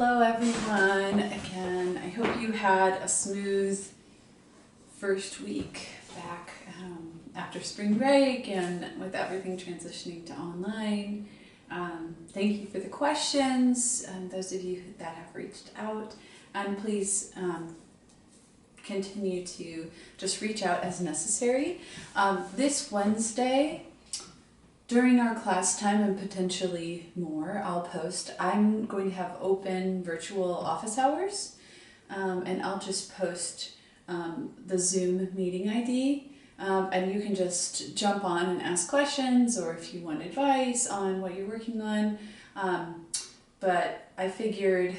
Hello everyone. Again, I hope you had a smooth first week back after spring break and with everything transitioning to online. Thank you for the questions, those of you that have reached out, and please continue to just reach out as necessary. This Wednesday, during our class time and potentially more, I'm going to have open virtual office hours, and I'll just post the Zoom meeting ID, and you can just jump on and ask questions, or if you want advice on what you're working on. But I figured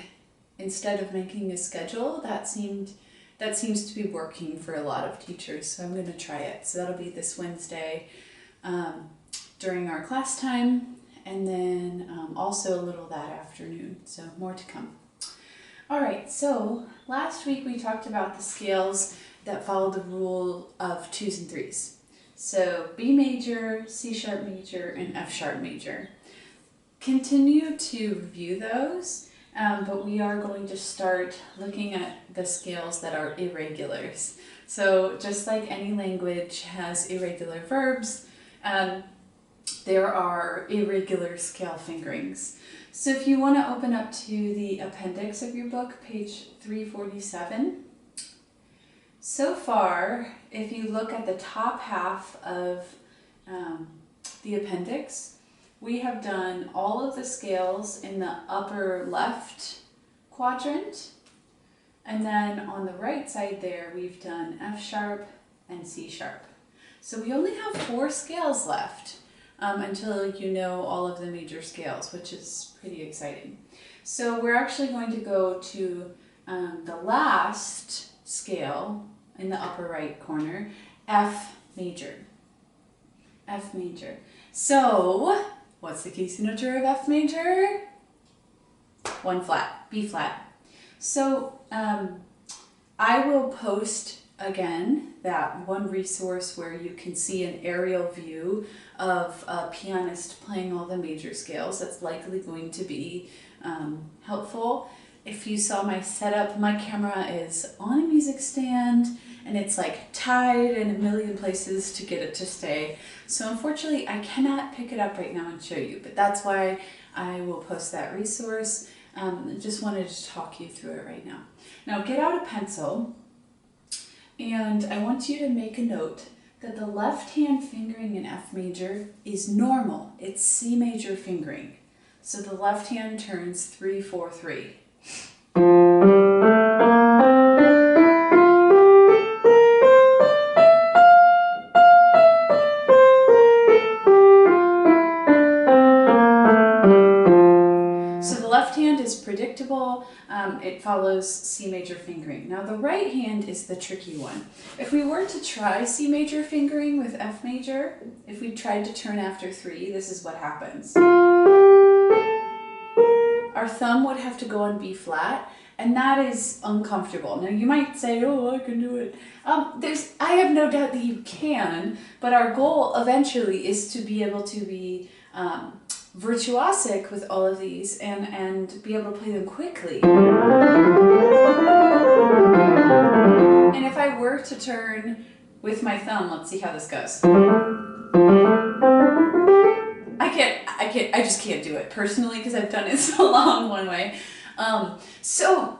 instead of making a schedule, that seems to be working for a lot of teachers, so I'm going to try it. So that'll be this Wednesday during our class time, and then also a little that afternoon, so more to come. All right, so last week we talked about the scales that follow the rule of 2s and 3s. So B major, C sharp major, and F sharp major. Continue to review those, but we are going to start looking at the scales that are irregulars. So just like any language has irregular verbs, there are irregular scale fingerings. So if you want to open up to the appendix of your book, page 347. So far, if you look at the top half of the appendix, we have done all of the scales in the upper left quadrant. And then on the right side there, we've done F sharp and C sharp. So we only have 4 scales left. Until you know all of the major scales, which is pretty exciting. So we're actually going to go to the last scale in the upper right corner, F major. F major. So what's the key signature of F major? 1 flat, B flat. So I will post again that one resource where you can see an aerial view of a pianist playing all the major scales. That's likely going to be helpful. If you saw my setup, my camera is on a music stand and it's like tied in a million places to get it to stay. So unfortunately I cannot pick it up right now and show you, but that's why I will post that resource. Just wanted to talk you through it right now. Now get out a pencil, and I want you to make a note that the left hand fingering in F major is normal. It's C major fingering. So the left hand turns 3, 4, 3. So the left hand is predictable. It follows C major fingering. Now the right hand is the tricky one. If we were to try C major fingering with F major, if we tried to turn after 3, this is what happens. Our thumb would have to go on B flat, and that is uncomfortable. Now you might say, oh, I can do it. I have no doubt that you can, but our goal eventually is to be able to be virtuosic with all of these and be able to play them quickly. And if I were to turn with my thumb, let's see how this goes. I just can't do it personally because I've done it so long one way. So,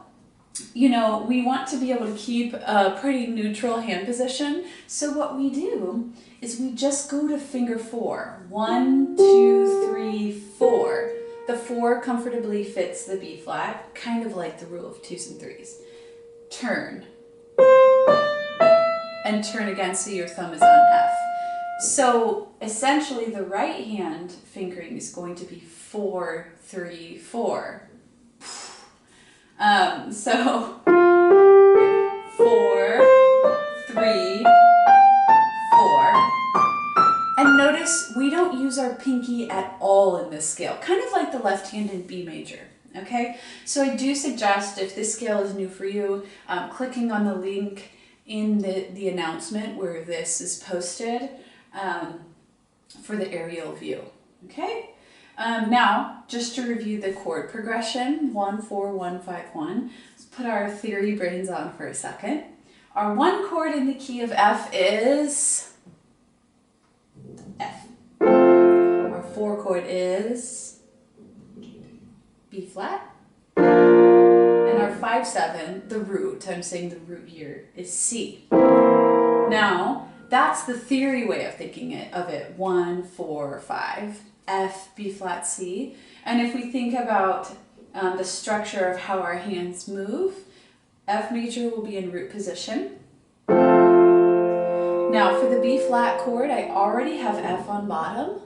you know, we want to be able to keep a pretty neutral hand position. So what we do is we just go to finger 4. 1, 2, 3, 4. The 4 comfortably fits the B flat, kind of like the rule of 2s and 3s. Turn. And turn again so your thumb is on F. So essentially the right hand fingering is going to be 4, 3, 4. So 4, 3, 4. And notice we don't use our pinky at all in this scale, kind of like the left hand in B major. Okay, so I do suggest, if this scale is new for you, clicking on the link in the announcement where this is posted for the aerial view. Okay, Now, just to review the chord progression, 1, 4, 1, 5, 1. Let's put our theory brains on for a second. Our 1 chord in the key of F is F. Our 4 chord is B flat. And our 5, 7, the root, I'm saying the root here, is C. Now, that's the theory way of thinking of it. 1, 4, 5, F, B flat, C. And if we think about the structure of how our hands move, F major will be in root position. Now for the B flat chord, I already have F on bottom.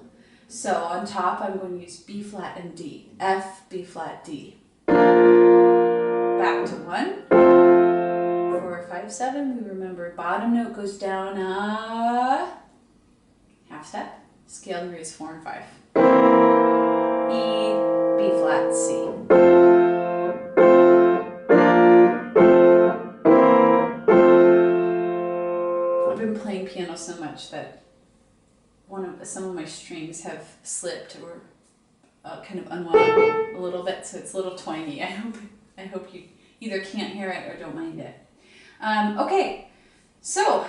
So on top, I'm going to use B flat and D. F, B flat, D. Back to 1. 4, 5, 7. We remember bottom note goes down half step. Scale degree is 4 and 5. E, B flat, C. I've been playing piano so much that some of my strings have slipped or kind of unwound a little bit, so it's a little twangy. I hope you either can't hear it or don't mind it. Okay, so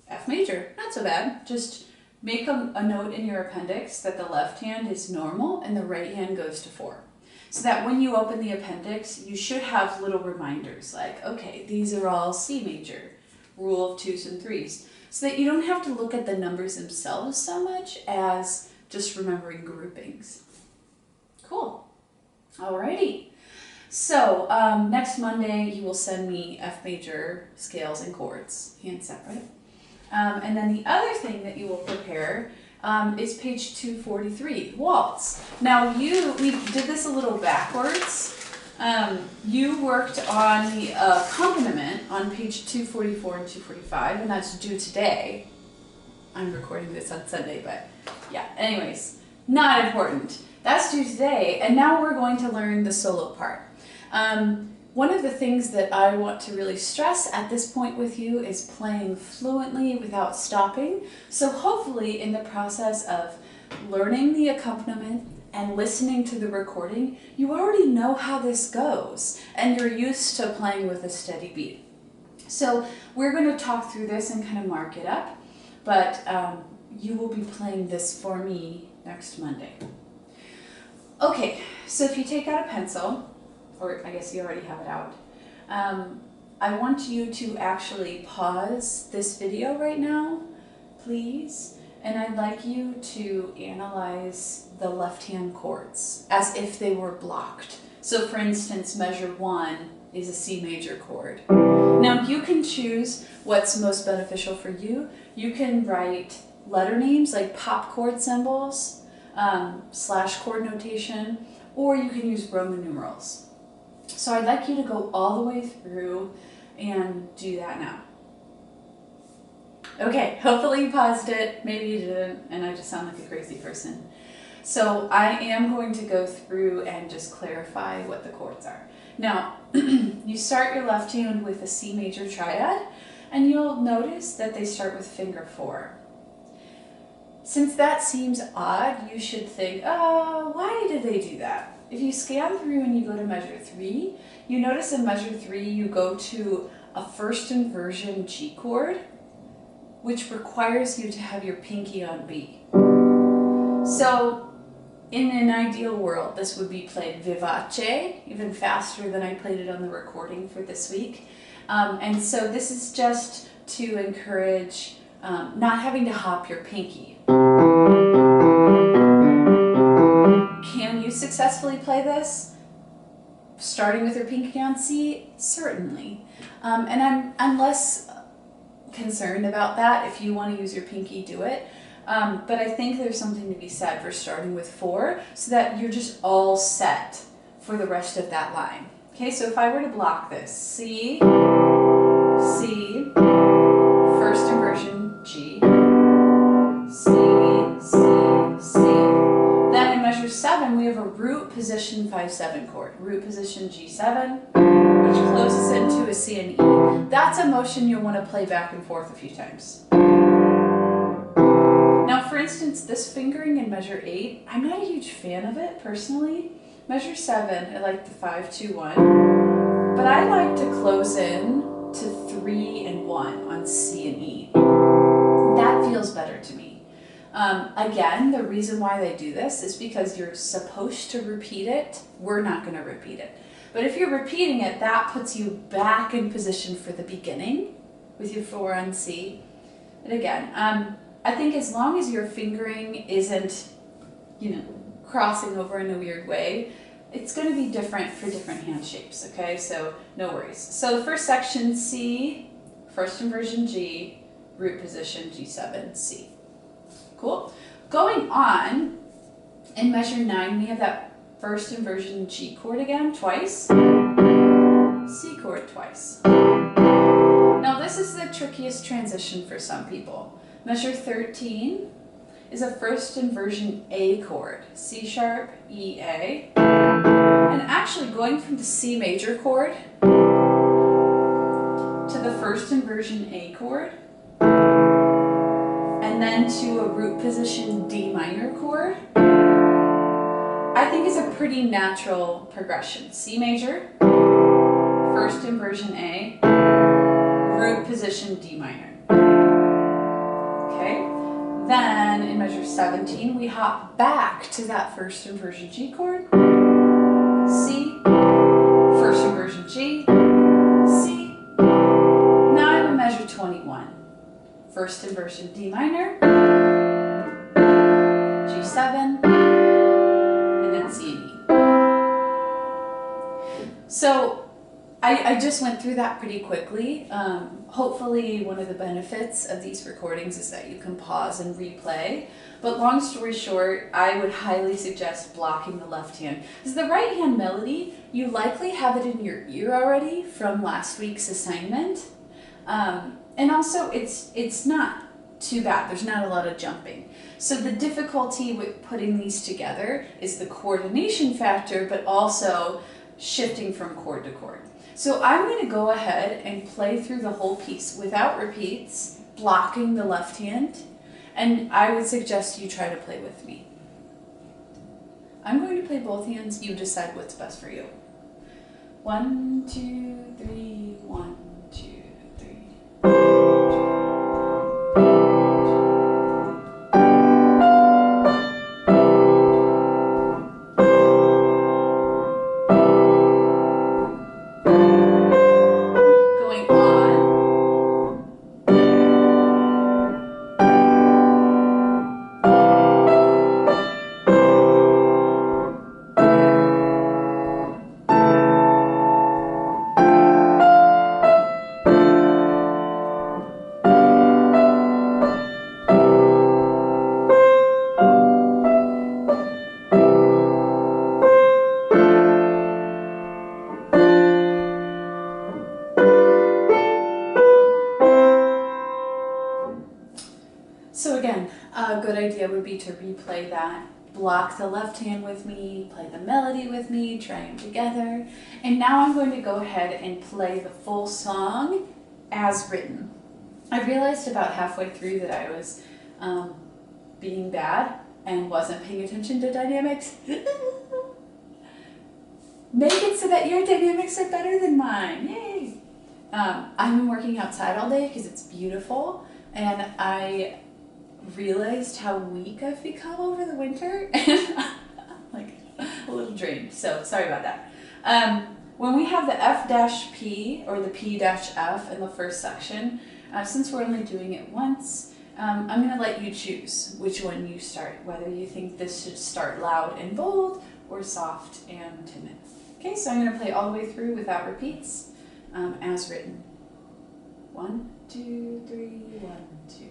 F major, not so bad. Just make a note in your appendix that the left hand is normal and the right hand goes to 4. So that when you open the appendix, you should have little reminders like, okay, these are all C major, rule of 2s and 3s. So that you don't have to look at the numbers themselves so much as just remembering groupings. Cool. Alrighty. So next Monday, you will send me F major scales and chords, hand separate. And then the other thing that you will prepare is page 243, waltz. Now we did this a little backwards. You worked on the accompaniment on page 244 and 245, and that's due today. I'm recording this on Sunday, but yeah, anyways, not important. That's due today, and now we're going to learn the solo part. One of the things that I want to really stress at this point with you is playing fluently without stopping. So hopefully in the process of learning the accompaniment and listening to the recording, you already know how this goes and you're used to playing with a steady beat. So we're going to talk through this and kind of mark it up, but you will be playing this for me next Monday. Okay, so if you take out a pencil, or I guess you already have it out, I want you to actually pause this video right now, please, and I'd like you to analyze the left-hand chords as if they were blocked. So for instance, measure 1 is a C major chord. Now you can choose what's most beneficial for you. You can write letter names like pop chord symbols, slash chord notation, or you can use Roman numerals. So I'd like you to go all the way through and do that now. Okay, hopefully you paused it, maybe you didn't, and I just sound like a crazy person. So I am going to go through and just clarify what the chords are. Now, you start your left hand with a C major triad, and you'll notice that they start with finger 4. Since that seems odd, you should think, oh, why did they do that? If you scan through and you go to measure 3, you notice in measure 3 you go to a first inversion G chord, which requires you to have your pinky on B. So in an ideal world, this would be played vivace, even faster than I played it on the recording for this week. And so this is just to encourage not having to hop your pinky. Can you successfully play this? Starting with your pinky on C? Certainly. And I'm less concerned about that. If you want to use your pinky, do it. But I think there's something to be said for starting with 4 so that you're just all set for the rest of that line. Okay, so if I were to block this, C, C, first inversion, G, C, C, C. Then in measure 7, we have a root position 5-7 chord. Root position G7, which closes into a C and E. That's a motion you'll want to play back and forth a few times. Now for instance, this fingering in measure 8, I'm not a huge fan of it personally. Measure 7, I like the 5, 2, 1. But I like to close in to 3 and 1 on C and E. That feels better to me. Again, the reason why they do this is because you're supposed to repeat it. We're not going to repeat it. But if you're repeating it, that puts you back in position for the beginning with your 4 on C. And again, I think as long as your fingering isn't, crossing over in a weird way, it's going to be different for different hand shapes, okay? So no worries. So the first section, C, first inversion G, root position G7, C. Cool. Going on, in measure 9, we have that first inversion G chord again, twice, C chord twice. Now this is the trickiest transition for some people. Measure 13 is a first inversion A chord, C sharp, E, A. And actually going from the C major chord to the first inversion A chord, and then to a root position D minor chord, I think is a pretty natural progression. C major, first inversion A, root position D minor. Okay, then in measure 17, we hop back to that first inversion G chord, C, first inversion G, C. Now I'm in measure 21. First inversion D minor, G7, and then C and E. So I just went through that pretty quickly. Hopefully one of the benefits of these recordings is that you can pause and replay. But long story short, I would highly suggest blocking the left hand. Because the right hand melody, you likely have it in your ear already from last week's assignment. And also, it's not too bad. There's not a lot of jumping. So the difficulty with putting these together is the coordination factor, but also shifting from chord to chord. So I'm going to go ahead and play through the whole piece without repeats, blocking the left hand, and I would suggest you try to play with me. I'm going to play both hands. You decide what's best for you. 1, 2, 3, 1, 2, 3. So again, a good idea would be to replay that. Block the left hand with me, play the melody with me, try them together. And now I'm going to go ahead and play the full song as written. I realized about halfway through that I was being bad and wasn't paying attention to dynamics. Make it so that your dynamics are better than mine. Yay! I've been working outside all day because it's beautiful, and I realized how weak I've become over the winter, and I'm like a little drained, so sorry about that. When we have the F-P or the P-F in the first section, since we're only doing it once, I'm going to let you choose which one you start, whether you think this should start loud and bold or soft and timid. Okay, so I'm going to play all the way through without repeats, as written. 1, 2, 3, 1, 2, 3.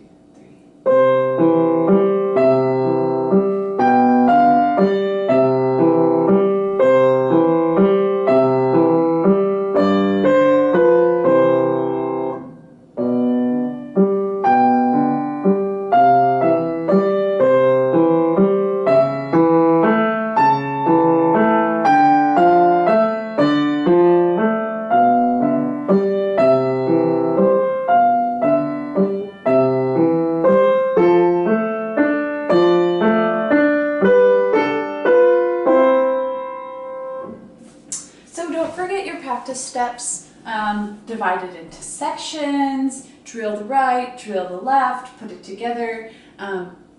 at your practice steps, divided into sections, drill the right, drill the left, put it together.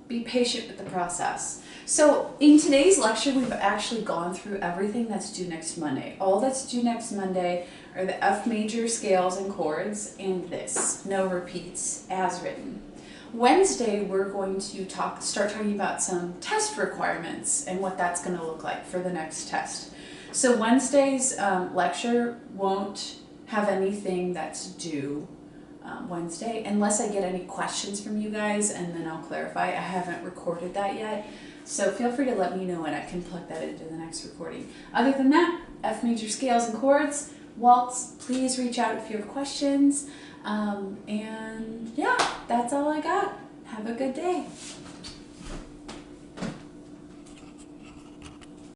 Be patient with the process. So in today's lecture, we've actually gone through everything that's due next Monday. All that's due next Monday are the F major scales and chords and this, no repeats, as written. Wednesday, we're going to start talking about some test requirements and what that's going to look like for the next test. So Wednesday's lecture won't have anything that's due Wednesday, unless I get any questions from you guys, and then I'll clarify. I haven't recorded that yet, so feel free to let me know and I can plug that into the next recording. Other than that, F major scales and chords, waltz, please reach out if you have questions. And yeah, that's all I got. Have a good day.